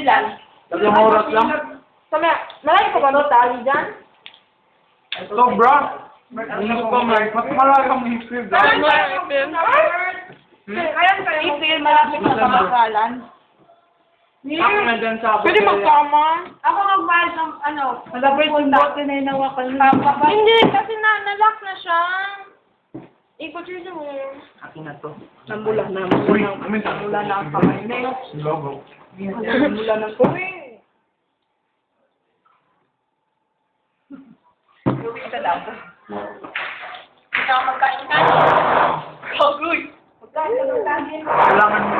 Ilan? 3 oras lang. Malayo pa ba ito tali dyan? Sobra. Ano ko pa, Mark? Mas malagang i-feel. I-feel malapit sa kabakalan. Ako na dyan sa Pwede magsama. Ako magbayad ng ano. Malapit yung bote na hinawakan mo. Hindi, kasi nalock na siya. Ipag-choose mo. Akin na to. Nambula na. Uy, amin ta. Nambula na ang kamay. Logo. Nambula ng kamay. Gawin ka lang. Hindi ka magkain ka. Kagoy. Magkain ka ng kanin. Kailangan mo.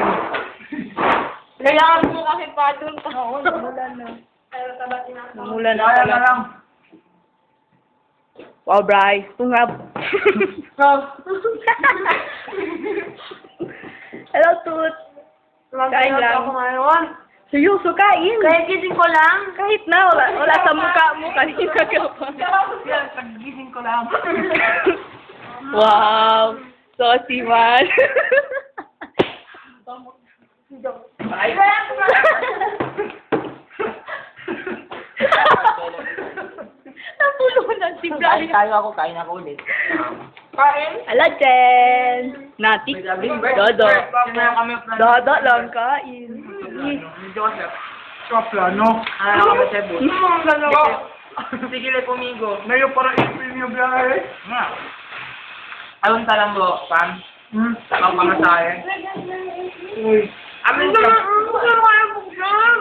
Kailangan mo kasi pa doon. Oo, nambula na. Pero sabatin na. Nambula na. Kaya na lang. Wow, Bryce. Tungab. Hello, Tut. Kain lang. Ako ngayon. Seryoso, kain. Kahit gising ko lang. Kahit na, wala sa mukha mo. Kanina ka pa. Yan, pag-gising ko lang. Wow. Saucy man. Bye. Napulunan si Brian. Kain ako ulit. Kain? Ala, Jen. Nati. Dodo. Dodo lang kain. Joseph. Plano. Ano ka ba, Sebo? Sige, le pomigo. Ngayon parang i-feel niyo biyahe. Nga. Alon talang mo, Pam. Takang pamasahe. Uy. Amin ka.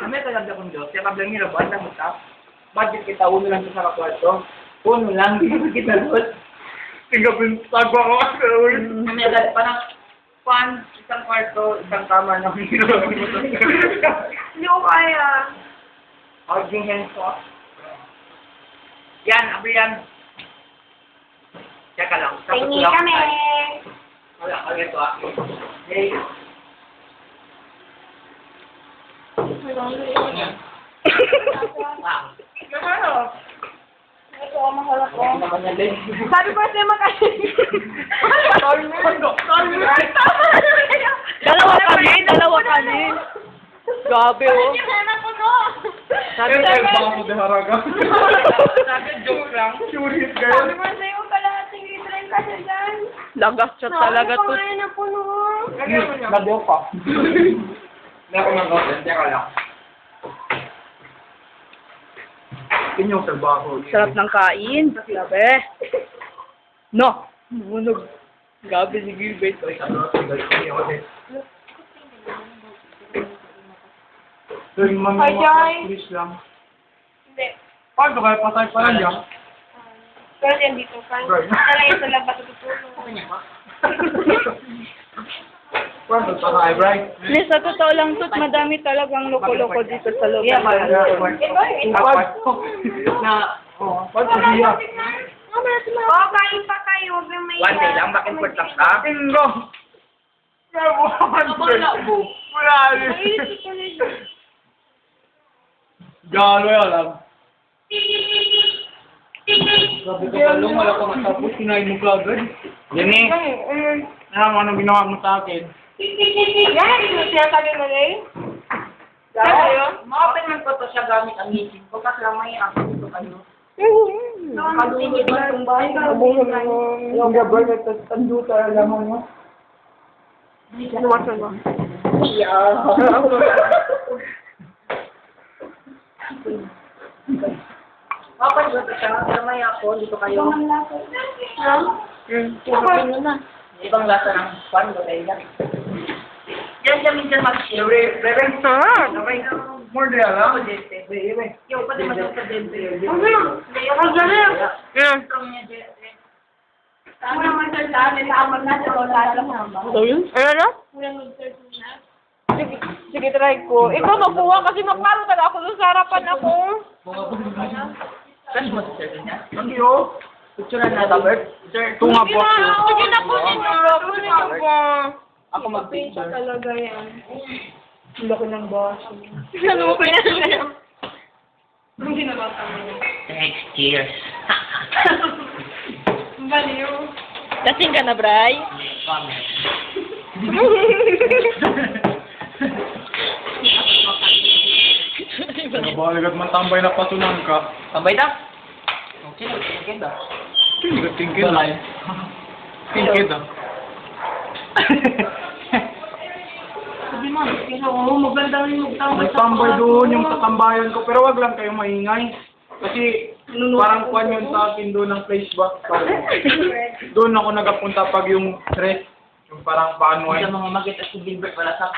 Amin talaga kong Diyos. Kaya kablang nila, buwan lang mo ta. Budget kita, uno lang sa kwarto. Uno lang, hindi kita doon. Tingapin, sagwa ko kasi. Uy. Kami agad, parang, Pan, isang kwarto, isang kama na Hindi ko kaya. Holding hands ko. Yan, abri yan. Teka lang. Tingi kami. Wala, kami ito ah. Hey. Wow. Ito, mahalap ko. Naman yan din. Sabi ko sa'yo makain. Dalawa kami. Grabe, oh. Sabi kayo ba ako de haraga? Sabi, joke lang. Curious kayo? Sabi ko sa'yo, kalahating litre kasi dyan. Lagas siya talaga to. Lagyan mo niya. Nagawa pa. Hindi ako mag-open. Teka lang. Inyong trabaho. Sarap ng kain. Grabe. No. Munog. Grabe si Gilbert. Hi, Jai. Please lang. Hindi. Paano kaya patay pa lang yan? Pero yan dito. Right. Kalayan sa labas tutulong. Paano patay, right? Hindi, sa totoo lang, Tut, madami talagang loko-loko dito sa loob. Yeah, Na, Paano siya? Kain pa kayo. one day lang, back and forth lang ka. Tinggo! Wala rin. Galo yan lang. Sabi ko pa lang, wala ko matapos, kinain mo kagad. Yan eh. Anong ginawa mo sa akin? Yan, siya sabi mo rin. Ma-open man ko to siya gamit ang ngipin ko kasi lang may ako dito kayo. Pag-ingit mo itong bahay ka. Yung gabay na tanduta, alam mo mo? Inuwasan mo. Open ko to siya kasi may ako dito kayo. Kumain mo na. Ibang lasa ng pan ko tayo yan. Yan siya minsan mag-share. Reverend. More de alam. Yung pati masarap sa dente. Ang galing. Strong niya, Jete. Ako naman sir sa amin, naamag na sa wala mo. So yun? Ano na? Sige, try ko. Ikaw makuha kasi maparo talaga ako doon sa harapan ako. Saan mo sa sir niya? Hindi oh. Picture na Robert. Sir, Tunga po ako. Sige na po ninyo. Kunin niyo po. ako mag-picture. Talaga yan. Ang laki ng boss. Ano ko yan? Hindi na ba kami? Next years. Baliw. Kasing ka na, Bray? balikat man tambay na pasunan ka. Tambay na? Okay, okay daw. Tingkid ah. Tingkid ah. Sabi mo, kaya oo, maganda rin magtambay May tambay doon yung katambayan ko, pero wag lang kayong maingay. Kasi parang kwan yun sa akin doon ng place ba? Doon ako nagapunta pag yung stress. Yung parang paano Sa mga makita si Gilbert, wala sa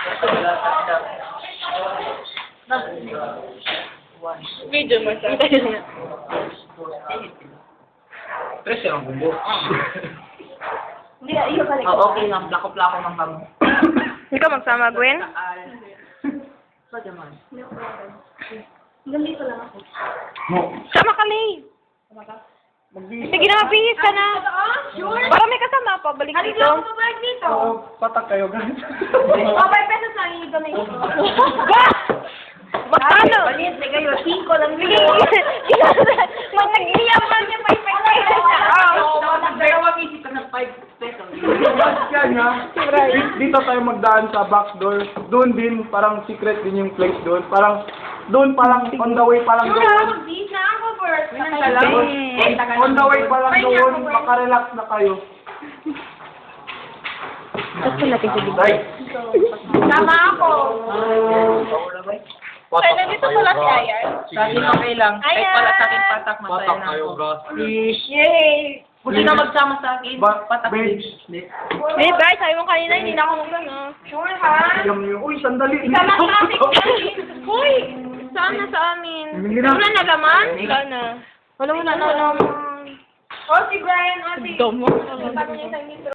Video mo sa stress yung bumbo. Hindi, iyo ka Oh, okay lang, plako-plako ng kamo. Hindi ka magsama, Gwen? So, naman. Nandito lang ako. No. Sama kami! Sige na, mapihis ka na. Sure? Para may kasama pa, balik dito. Ano ba balik dito? Oo, patak kayo guys. 5 pesos lang yung donation. Ba! Magkano? Balit, may kayo. 5 lang dito. Mag-nag-iyak man niya 5 pesos. Pero wag isip ka ng 5 pesos. Yan nga. Dito tayo magdaan sa back door. Doon din, parang secret din yung place doon. Parang, doon parang on the way parang doon. Mag-dis na ako, Bert. On the way parang doon, makarelax na kayo. Gusto natin sa dito. Right. Sama ako. Ay, nandito pala si Ayan. Sa akin okay lang. Kahit wala sa akin patak, masaya Patak na kayo ako. guys. Yay! Gusto na magsama sa akin, patak din. Babe, guys, sabi mo kanina, hindi na ako magano. Sure, ha? Uy, sandali. Sama sa amin. Hoy! Sana sa amin. Hindi na. Wala na laman? Sana. Wala na laman. Oh, si Brian, ate. Domo. Sabi niya sa intro.